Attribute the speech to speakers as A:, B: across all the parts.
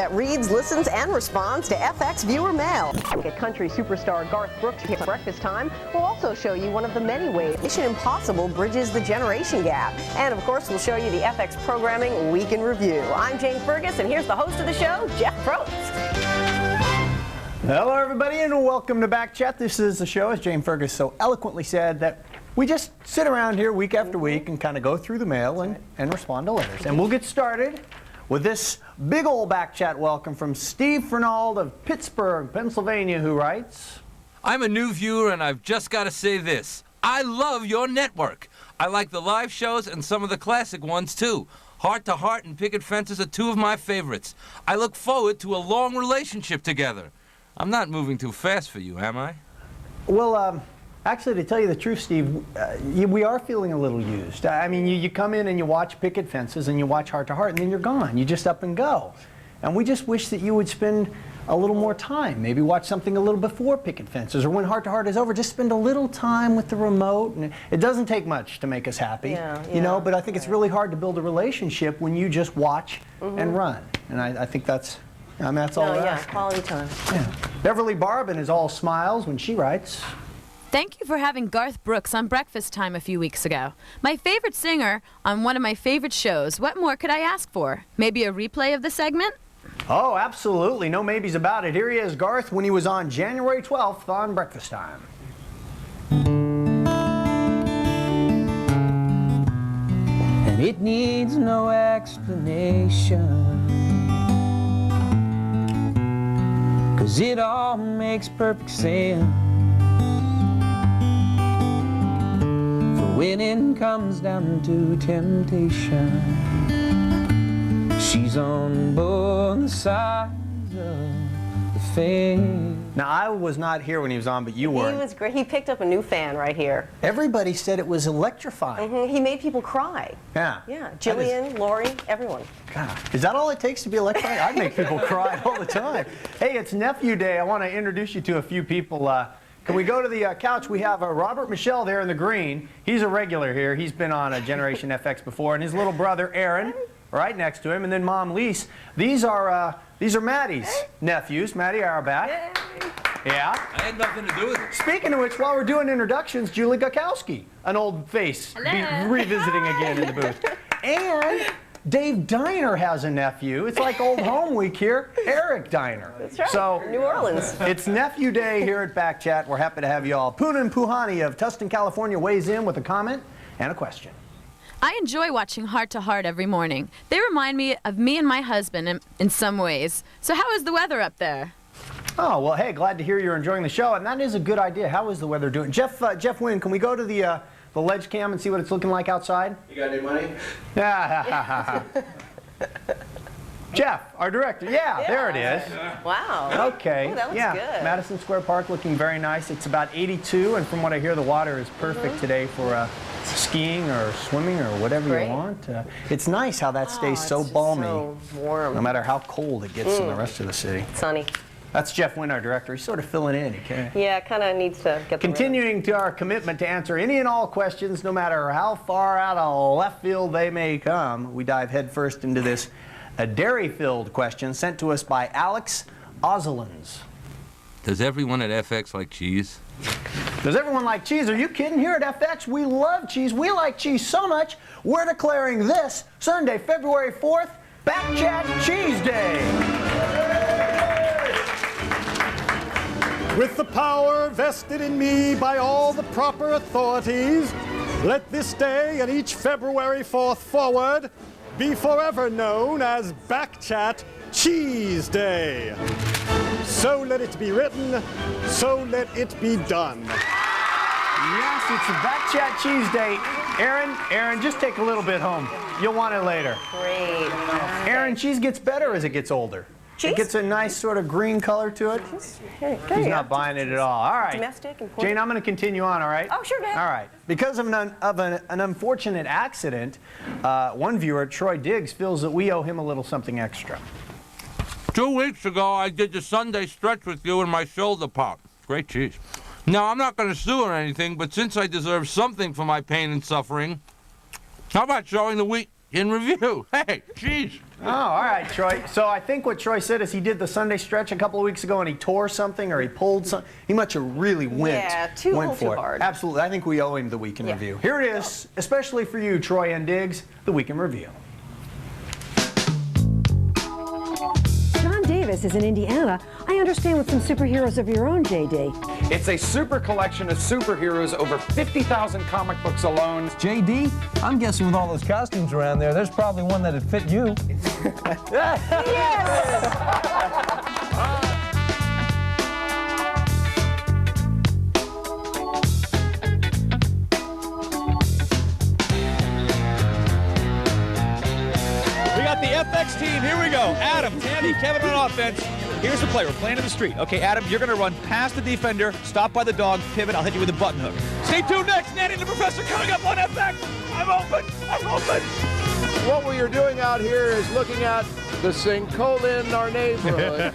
A: that reads, listens, and responds to FX viewer mail. At country superstar Garth Brooks here at breakfast time. We'll also show you one of the many ways Mission Impossible bridges the generation gap. And of course, we'll show you the FX programming week in review. I'm Jane Fergus, and here's the host of the show, Jeff Probst.
B: Hello, everybody, and welcome to BackChat. This is the show, as Jane Fergus so eloquently said, that we just sit around here week after week and kind of go through the mail and respond to letters. And we'll get started with this big old BackChat welcome from Steve Fernald of Pittsburgh, Pennsylvania, who writes,
C: I'm a new viewer, and I've just got to say this. I love your network. I like the live shows and some of the classic ones, too. Heart to Heart and Picket Fences are two of my favorites. I look forward to a long relationship together. I'm not moving too fast for you, am I?
B: Well, actually, to tell you the truth, Steve, we are feeling a little used. I mean, you come in and you watch Picket Fences and you watch Heart to Heart, and then you're gone. You just up and go. And we just wish that you would spend a little more time. Maybe watch something a little before Picket Fences, or when Heart to Heart is over, just spend a little time with the remote. And it doesn't take much to make us happy, you know, but I think it's really hard to build a relationship when you just watch and run. And I think that's all
A: quality time.
B: Yeah. Beverly Barbin is all smiles when she writes,
D: thank you for having Garth Brooks on Breakfast Time a few weeks ago. My favorite singer on one of my favorite shows. What more could I ask for? Maybe a replay of the segment?
B: oh, absolutely. No maybes about it. Here he is, Garth, when he was on January 12th on Breakfast Time.
E: And it needs no explanation, 'cause it all makes perfect sense. For when it comes down to temptation, she's on both sides of the fence.
B: Now, I was not here when he was on, but you were.
A: He was great. He picked up a new fan right here.
B: Everybody said it was electrifying.
A: He made people cry.
B: Yeah.
A: Yeah, Jillian, Lori, everyone.
B: God, is that all it takes to be electrifying? I'd make people cry all the time. Hey, it's Nephew Day. I want to introduce you to a few people. Can we go to the couch? We have Robert Michelle there in the green. He's a regular here. He's been on Generation FX before. And his little brother, Aaron, right next to him. And then Mom, Lise. These are Maddie's nephews. Maddie Auerbach. Yeah.
C: I had nothing to do with it.
B: Speaking of which, while we're doing introductions, Julie Gukowski, an old face, revisiting again in the booth. And Dave Diner has a nephew. It's like old home week here. Eric Diner.
A: That's right.
B: So
A: New Orleans.
B: It's Nephew Day here at BackChat. We're happy to have you all. Poonan Puhani of Tustin, California weighs in with a comment and a question.
D: I enjoy watching Heart to Heart every morning. They remind me of me and my husband in some ways. So how is the weather up there?
B: Oh, well, hey, glad to hear you're enjoying the show, and that is a good idea. How is the weather doing? Jeff Wynn, can we go to the ledge cam and see what it's looking like outside?
F: You got any money?
B: Jeff, our director. Yeah, there it is.
A: Wow.
B: Okay.
A: Ooh, that looks good.
B: Madison Square Park looking very nice. It's about 82, and from what I hear, the water is perfect today for skiing or swimming or whatever you want. It's nice how that stays so balmy,
A: so warm.
B: no matter how cold it gets in the rest of the city.
A: Sunny.
B: That's Jeff Wynn, our director. He's sort of filling in.
A: Yeah, kind of needs to get the
B: Continuing to our commitment to answer any and all questions, no matter how far out of left field they may come, we dive headfirst into this dairy-filled question sent to us by Alex Ozelins.
C: Does everyone at FX like cheese?
B: Does everyone like cheese? Are you kidding? Here at FX, we love cheese. We like cheese so much, we're declaring this Sunday, February 4th, BackChat Cheese Day.
G: With the power vested in me by all the proper authorities, let this day and each February 4th forward be forever known as BackChat Cheese Day. So let it be written, so let it be done.
B: Yes, it's a BackChat Cheese Day. Aaron, just take a little bit home. You'll want it later.
A: Great.
B: Aaron, cheese gets better as it gets older.
A: Cheese?
B: It gets a nice sort of green color to it. He's not buying it at all. All right.
A: Domestic, important.
B: Jane, I'm going to continue on, all right?
A: Oh, sure, go ahead.
B: All right. Because of an unfortunate accident, one viewer, Troy Diggs, feels that we owe him a little something extra.
C: 2 weeks ago, I did the Sunday stretch with you and my shoulder popped. Great cheese. Now, I'm not going to sue or anything, but since I deserve something for my pain and suffering, how about showing the week in review? Hey, cheese.
B: Oh, all right, Troy. So I think what Troy said is he did the Sunday stretch a couple of weeks ago and he tore something or he pulled something. He must have really went
A: too
B: for it.
A: hard.
B: Absolutely. I think we owe him the Week in Review. Here it is, especially for you, Troy and Diggs, the Week in Review.
F: John Davis is in Indiana. I understand with some superheroes of your own, JD.
H: It's a super collection of superheroes, over 50,000 comic books alone.
I: JD, I'm guessing with all those costumes around there, there's probably one that'd fit you.
J: We got the FX team. Here we go. Adam, Tammy, Kevin on offense. Here's the play. We're playing in the street. Okay, Adam, you're going to run past the defender, stop by the dog, pivot. I'll hit you with a button hook. Stay tuned next. Nanny and the Professor coming up on FX. I'm open. I'm open.
K: What we are doing out here is looking at the sinkhole in our neighborhood.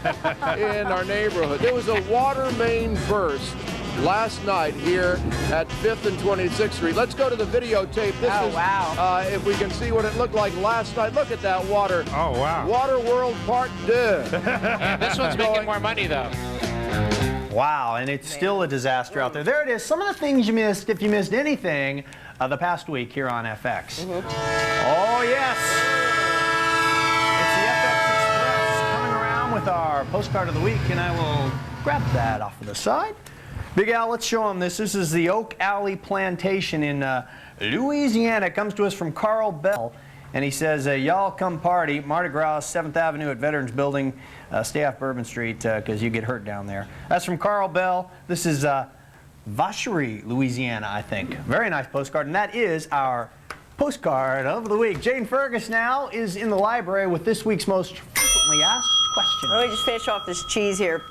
K: There was a water main burst last night here at 5th and 26th Street. Let's go to the videotape.
A: Wow.
K: If we can see what it looked like last night. Look at that water.
J: Oh, wow.
K: Water World Part 2.
L: This one's making more money, though.
B: Wow, and it's still a disaster out there. There it is. Some of the things you missed, if you missed anything, the past week here on FX. Oh, yes. It's the FX Express coming around with our postcard of the week, and I will grab that off of the side. Big Al, let's show them this. This is the Oak Alley Plantation in Louisiana. It comes to us from Carl Bell, and he says, y'all come party, Mardi Gras, 7th Avenue at Veterans Building, stay off Bourbon Street because you get hurt down there. That's from Carl Bell. This is Vacherie, Louisiana, I think. Very nice postcard, and that is our postcard of the week. Jane Fergus now is in the library with this week's most frequently asked questions.
A: Let me just finish off this cheese here.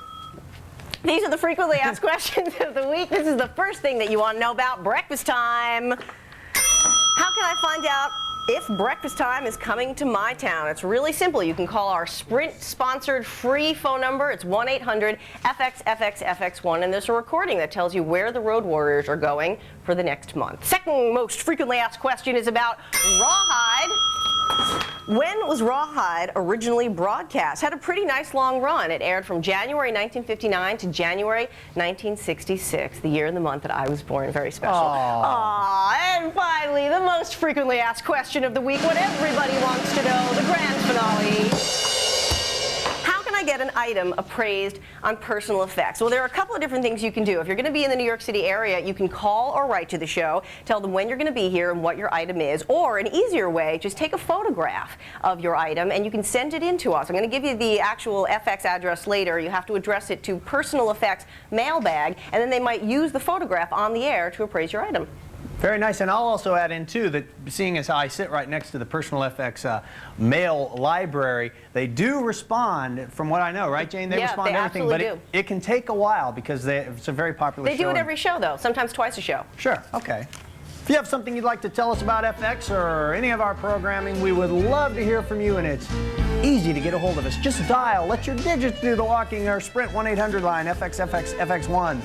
A: These are the frequently asked questions of the week. This is the first thing that you want to know about breakfast time. How can I find out if breakfast time is coming to my town? It's really simple. You can call our Sprint-sponsored free phone number. It's 1-800-FX-FX-FX1, and there's a recording that tells you where the Road Warriors are going for the next month. Second most frequently asked question is about Rawhide. When was Rawhide originally broadcast? Had a pretty nice long run. It aired from January 1959 to January 1966, the year and the month that I was born. Very special. Aww. And finally, the most frequently asked question of the week, what everybody wants to know, the grand finale. How can I get an item appraised on personal effects? Well, there are a couple of different things you can do. If you're going to be in the New York City area, you can call or write to the show, tell them when you're going to be here and what your item is, or an easier way, just take a photograph of your item and you can send it in to us. I'm going to give you the actual FX address later. You have to address it to Personal Effects Mailbag, and then they might use the photograph on the air to appraise your item.
B: Very nice, and I'll also add in too that seeing as how I sit right next to the Personal FX mail library, they do respond, from what I know, right, Jane? They respond to everything, but it can take a while because it's a very popular show.
A: They do it every show, though, sometimes twice a show.
B: Sure, okay. If you have something you'd like to tell us about FX or any of our programming, we would love to hear from you, and it's easy to get a hold of us. Just dial, let your digits do the walking, or Sprint 1-800 line, FXFXFX1.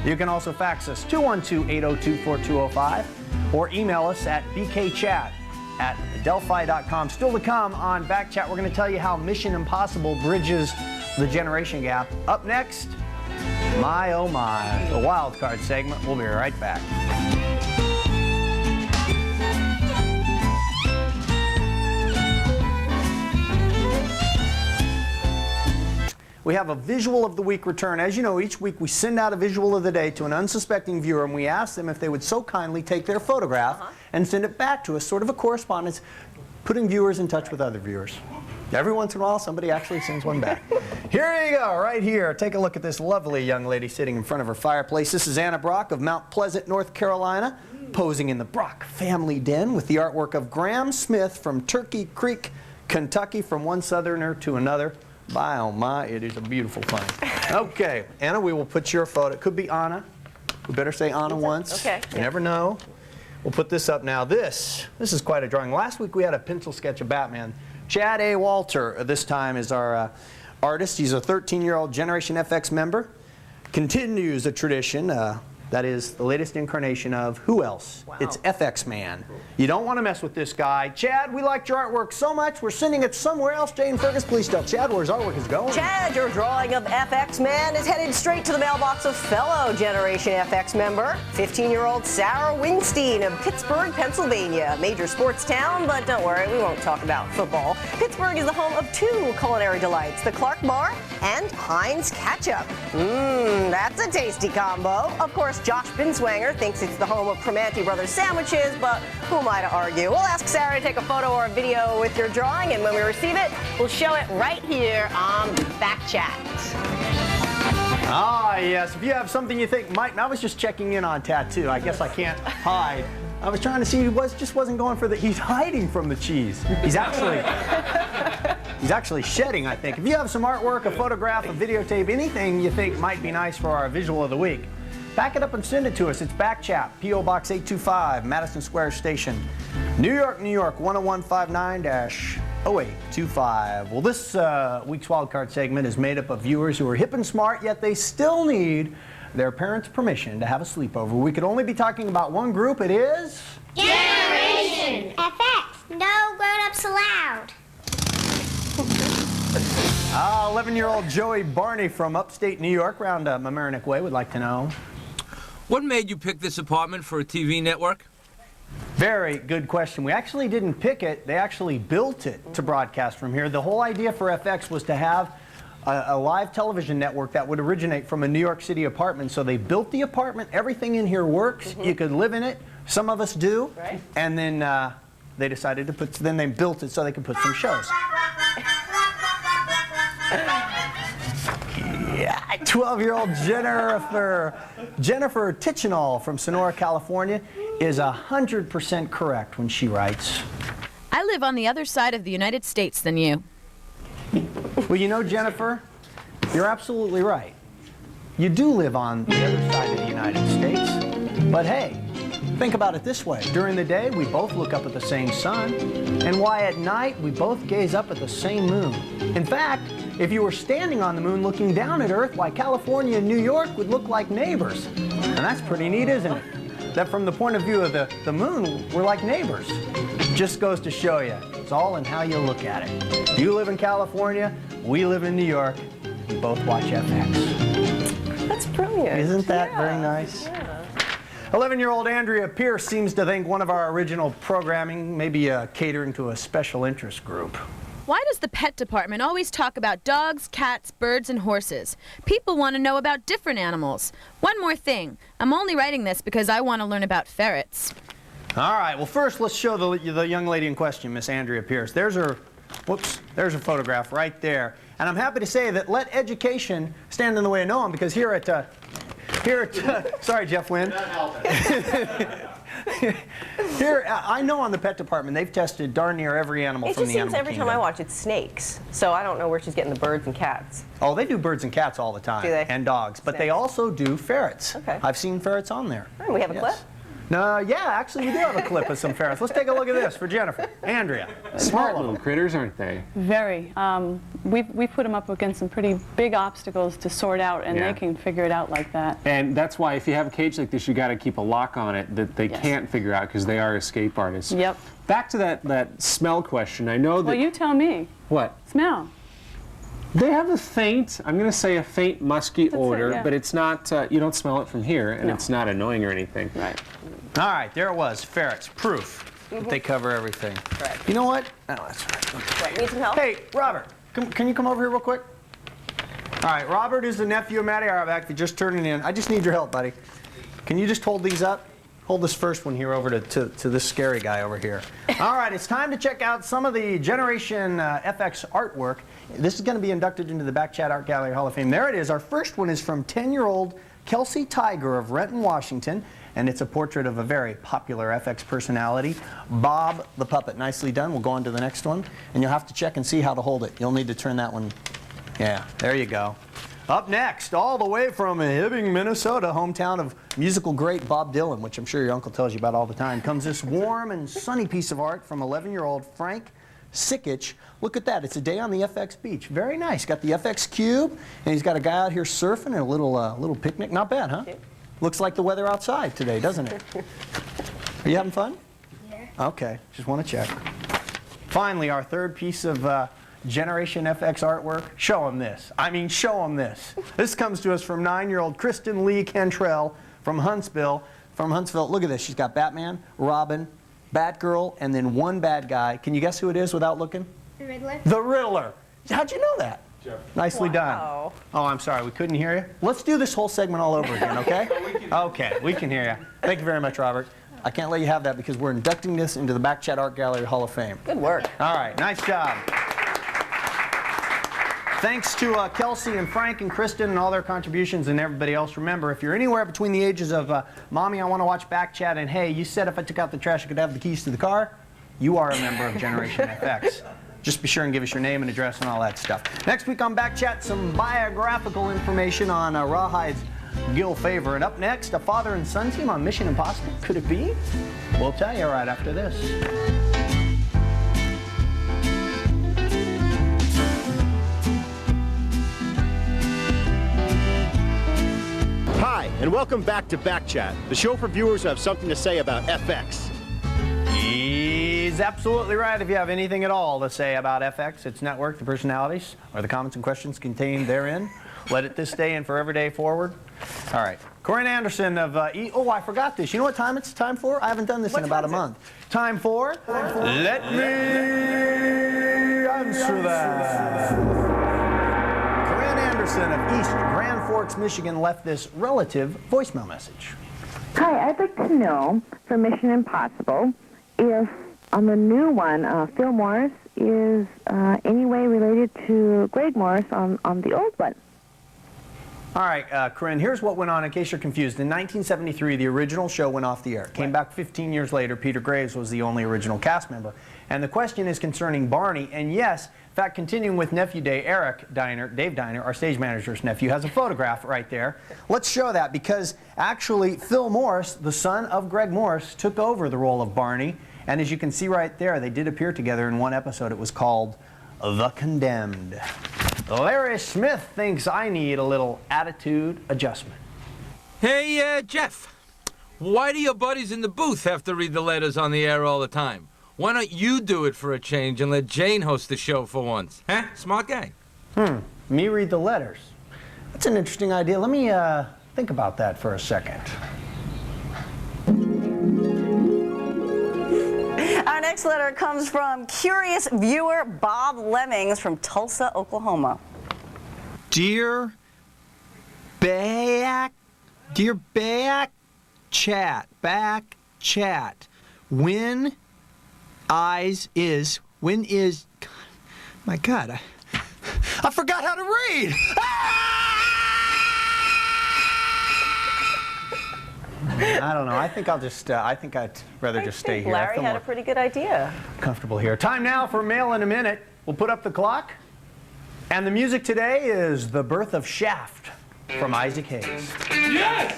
B: You can also fax us 212-802-4205 or email us at bkchat@delphi.com. Still to come on BackChat, we're going to tell you how Mission Impossible bridges the generation gap. Up next, my oh my, the wild card segment. We'll be right back. We have a Visual of the Week return. As you know, each week we send out a Visual of the Day to an unsuspecting viewer, and we ask them if they would so kindly take their photograph and send it back to us, sort of a correspondence, putting viewers in touch with other viewers. Every once in a while, somebody actually sends one back. Here you go, right here. Take a look at this lovely young lady sitting in front of her fireplace. This is Anna Brock of Mount Pleasant, North Carolina, posing in the Brock family den with the artwork of Graham Smith from Turkey Creek, Kentucky, from one Southerner to another. My, oh my, it is a beautiful thing. Okay, Anna, we will put your photo. It could be Anna. We better say Anna once.
A: Okay.
B: You never know. We'll put this up now. This is quite a drawing. Last week we had a pencil sketch of Batman. Chad A. Walter this time is our artist. He's a 13-year-old Generation FX member. Continues a tradition that That is the latest incarnation of who else?
A: Wow.
B: It's FX Man. You don't want to mess with this guy. Chad, we liked your artwork so much, we're sending it somewhere else. Jane Fergus, please tell Chad where his artwork is going.
A: Chad, your drawing of FX Man is headed straight to the mailbox of fellow Generation FX member, 15-year-old Sarah Wingstein of Pittsburgh, Pennsylvania. Major sports town, but don't worry, we won't talk about football. Pittsburgh is the home of two culinary delights, the Clark Bar and Heinz Ketchup. That's a tasty combo. Of course, Josh Binswanger thinks it's the home of Primanti Brothers sandwiches, but who am I to argue? We'll ask Sarah to take a photo or a video with your drawing, and when we receive it, we'll show it right here on BackChat.
B: Ah, yes. If you have something you think might... I was just checking in on Tattoo. I guess I can't hide. I was trying to see he just wasn't going for the... He's hiding from the cheese. He's actually shedding, I think. If you have some artwork, a photograph, a videotape, anything you think might be nice for our visual of the week, back it up and send it to us. It's BackChat, P.O. Box 825, Madison Square Station, New York, 10159-0825. Well, this week's wildcard segment is made up of viewers who are hip and smart, yet they still need their parents' permission to have a sleepover. We could only be talking about one group. It is...
M: Generation FX. No grown-ups allowed.
B: 11-year-old Joey Barney from upstate New York, around Mamaroneck Way, would like to know.
C: What made you pick this apartment for a TV network?
B: Very good question. We actually didn't pick it. They actually built it to broadcast from here. The whole idea for FX was to have a live television network that would originate from a New York City apartment. So they built the apartment. Everything in here works. You could live in it. Some of us do.
A: Right.
B: And then they decided to then they built it so they could put some shows. Yeah, 12-year-old Jennifer Tichenall from Sonora, California is 100% correct when she writes,
D: I live on the other side of the United States than you.
B: well, you know, Jennifer, you're absolutely right. You do live on the other side of the United States. But hey, think about it this way. During the day, we both look up at the same sun. And why at night, we both gaze up at the same moon. In fact, if you were standing on the moon looking down at Earth, why California and New York would look like neighbors. And that's pretty neat, isn't it? That from the point of view of the moon, we're like neighbors. Just goes to show you, it's all in how you look at it. You live in California, we live in New York, we both watch FX.
A: That's brilliant.
B: Isn't that very nice?
A: Yeah.
B: 11-year-old Andrea Pierce seems to think one of our original programming may be catering to a special interest group.
D: Why does the pet department always talk about dogs, cats, birds, and horses? People want to know about different animals. One more thing. I'm only writing this because I want to learn about ferrets.
B: All right, well, first let's show the young lady in question, Miss Andrea Pierce. There's her photograph right there. And I'm happy to say that let education stand in the way of no one, because here at sorry, Jeff Wynn. Here, I know on the pet department they've tested darn near every animal from the animal kingdom.
A: It just seems every time I watch it's snakes, so I don't know where she's getting the birds and cats.
B: Oh, they do birds and cats all the time.
A: Do they?
B: And dogs, but they also do ferrets.
A: Okay.
B: I've seen ferrets on there.
A: Oh, we have a clip?
B: No, yeah, actually we do have a clip of some ferrets. Let's take a look at this for Jennifer. Andrea.
L: Smart little critters, aren't they?
N: Very. We put them up against some pretty big obstacles to sort out, and they can figure it out like that.
L: And that's why if you have a cage like this, you got to keep a lock on it that they can't figure out, because they are escape artists.
N: Yep.
L: Back to that smell question. I know that...
N: Well, you tell me.
L: What?
N: Smell.
L: They have a faint, I'm going to say a faint musky odor,
N: yeah.
L: but it's not, you don't smell it from here, and it's not annoying or anything.
N: Right.
B: All right, there it was, ferrets. Proof that they cover everything.
A: Correct.
B: You know what? Oh, that's right.
A: Right, need some help?
B: Hey, Robert, can you come over here real quick? All right, Robert is the nephew of Matty Auerbach that just turned in. I just need your help, buddy. Can you just hold these up? Hold this first one here over to this scary guy over here. All right, it's time to check out some of the Generation FX artwork. This is going to be inducted into the BackChat Art Gallery Hall of Fame. There it is. Our first one is from 10-year-old Kelsey Tiger of Renton, Washington, and it's a portrait of a very popular FX personality, Bob the Puppet. Nicely done. We'll go on to the next one, and you'll have to check and see how to hold it. You'll need to turn that one. Yeah, there you go. Up next, all the way from Hibbing, Minnesota, hometown of musical great Bob Dylan, which I'm sure your uncle tells you about all the time, comes this warm and sunny piece of art from 11-year-old Frank Sickich. Look at that. It's a day on the FX beach. Very nice. Got the FX cube, and he's got a guy out here surfing and a little picnic. Not bad, huh? Looks like the weather outside today, doesn't it? Are you having fun?
M: Yeah.
B: Okay, just want to check. Finally, our third piece of Generation FX artwork. Show them this. I mean, show them this. This comes to us from 9-year-old Kristen Lee Cantrell from Huntsville. Look at this. She's got Batman, Robin, Batgirl, and then one bad guy. Can you guess who it is without looking?
M: The Riddler.
B: The Riddler. How'd you know that?
L: Jeff.
B: Nicely done. Oh, I'm sorry. We couldn't hear you. Let's do this whole segment all over again, okay? Okay, we can hear you. Thank you very much, Robert. I can't let you have that because we're inducting this into the BackChat Art Gallery Hall of Fame.
A: Good work.
B: All right, nice job. Thanks to Kelsey and Frank and Kristen and all their contributions and everybody else. Remember, if you're anywhere between the ages of Mommy, I want to watch BackChat, and hey, you said if I took out the trash I could have the keys to the car, you are a member of Generation FX. Just be sure and give us your name and address and all that stuff. Next week on BackChat, some biographical information on Rawhide's Gil Favor. And up next, a father and son team on Mission Impossible. Could it be? We'll tell you right after this.
G: Hi, and welcome back to BackChat, the show for viewers who have something to say about FX.
B: He's absolutely right. If you have anything at all to say about FX, its network, the personalities, or the comments and questions contained therein, let it this day and forever day forward. All right. Corinne Anderson of oh, I forgot this. You know what time it's time for? I haven't done this in about a month. Time for Let Me Answer That. Corinne Anderson of East Grand Forks, Michigan left this relative voicemail message.
O: Hi, I'd like to know for Mission Impossible if on the new one, Phil Morris is any way related to Greg Morris on the old one.
B: All right, Corinne, here's what went on in case you're confused. In 1973, the original show went off the air. Came back 15 years later. Peter Graves was the only original cast member. And the question is concerning Barney. And yes, in fact, continuing with Nephew Day, Dave Diner, our stage manager's nephew, has a photograph right there. Let's show that because actually Phil Morris, the son of Greg Morris, took over the role of Barney. And as you can see right there, they did appear together in one episode. It was called The Condemned. Larry Smith thinks I need a little attitude adjustment.
C: Hey, Jeff, why do your buddies in the booth have to read the letters on the air all the time? Why don't you do it for a change and let Jane host the show for once? Huh? Smart guy.
B: Me read the letters. That's an interesting idea. Let me think about that for a second.
P: Our next letter comes from curious viewer Bob Lemmings from Tulsa, Oklahoma.
Q: Dear BackChat, when is, my God, I forgot how to read.
B: I don't know. I think I'll just, I think I'd rather just stay here.
P: Larry had a pretty good idea.
B: Comfortable here. Time now for Mail in a Minute. We'll put up the clock. And the music today is The Birth of Shaft from Isaac Hayes.
J: Yes!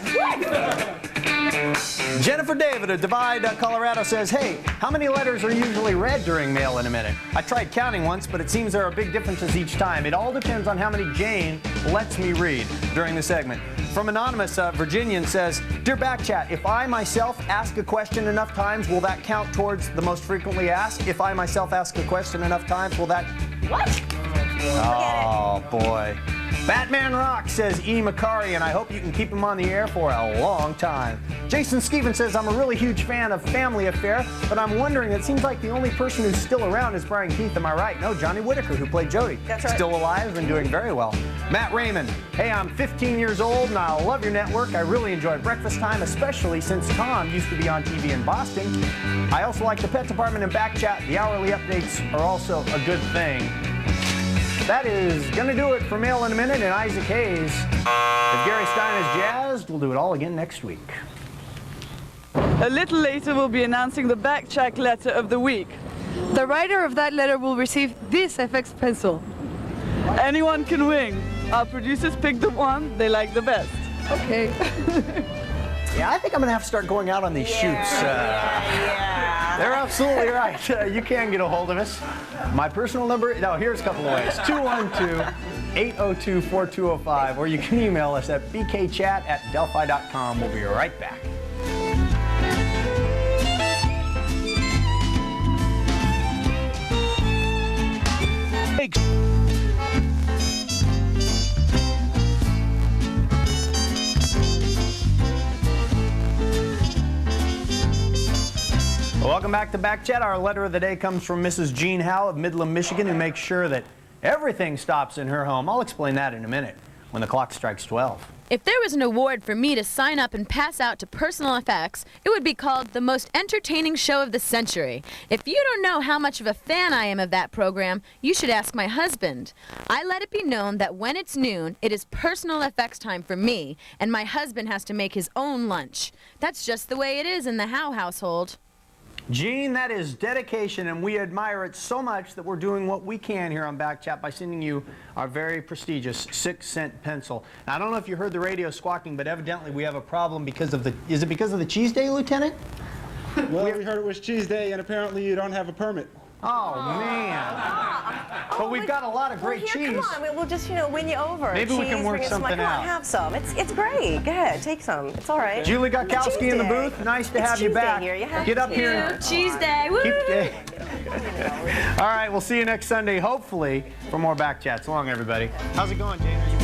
B: Jennifer David of Divide, Colorado says, hey, how many letters are usually read during Mail in a Minute? I tried counting once, but it seems there are big differences each time. It all depends on how many Jane lets me read during the segment. From Anonymous, Virginian says, Dear BackChat, if I myself ask a question enough times, will that count towards the most frequently asked? If I myself ask a question enough times, will that...
P: What?
B: Oh, boy. Batman Rock says E. Macari, and I hope you can keep him on the air for a long time. Jason Stevens says, I'm a really huge fan of Family Affair, but I'm wondering, it seems like the only person who's still around is Brian Keith, am I right? No, Johnny Whitaker, who played Jody.
P: That's right.
B: Still alive and doing very well. Matt Raymond, hey, I'm 15 years old and I love your network. I really enjoy breakfast time, especially since Tom used to be on TV in Boston. I also like the Pet Department and BackChat. The hourly updates are also a good thing. That is going to do it for Mail in a Minute and Isaac Hayes. If Gary Stein is jazzed, we'll do it all again next week.
N: A little later, we'll be announcing the BackChat letter of the week. The writer of that letter will receive this FX pencil. Anyone can win. Our producers pick the one they like the best. Okay.
B: Yeah, I think I'm going to have to start going out on these shoots. They're absolutely right. You can get a hold of us. My personal number, no, here's a couple of ways. 212 802-4205, or you can email us at bkchat@delphi.com. We'll be right back. Welcome back to BackChat. Our letter of the day comes from Mrs. Jean Howe of Midland, Michigan, who makes sure that everything stops in her home. I'll explain that in a minute when the clock strikes 12.
D: If there was an award for me to sign up and pass out to personal effects, it would be called the most entertaining show of the century. If you don't know how much of a fan I am of that program, you should ask my husband. I let it be known that when it's noon, it is personal effects time for me, and my husband has to make his own lunch. That's just the way it is in the Howe household.
B: Gene, that is dedication, and we admire it so much that we're doing what we can here on BackChat by sending you our very prestigious 6-cent pencil. Now, I don't know if you heard the radio squawking, but evidently we have a problem because of the... Is it because of the cheese day, Lieutenant?
R: Well, we heard it was cheese day, and apparently you don't have a permit.
B: Oh, man. But we've got a lot of great cheese.
A: Come on, we'll just, win you over.
B: Maybe we can work something out.
A: Come on, have some. It's great. Go ahead, take some. It's all right.
B: Julie Gokowski in the booth. Nice to have you back. Get up here.
D: Cheese day. Woo!
B: All right, we'll see you next Sunday, hopefully, for more BackChat. So long, everybody. How's it going, Jane?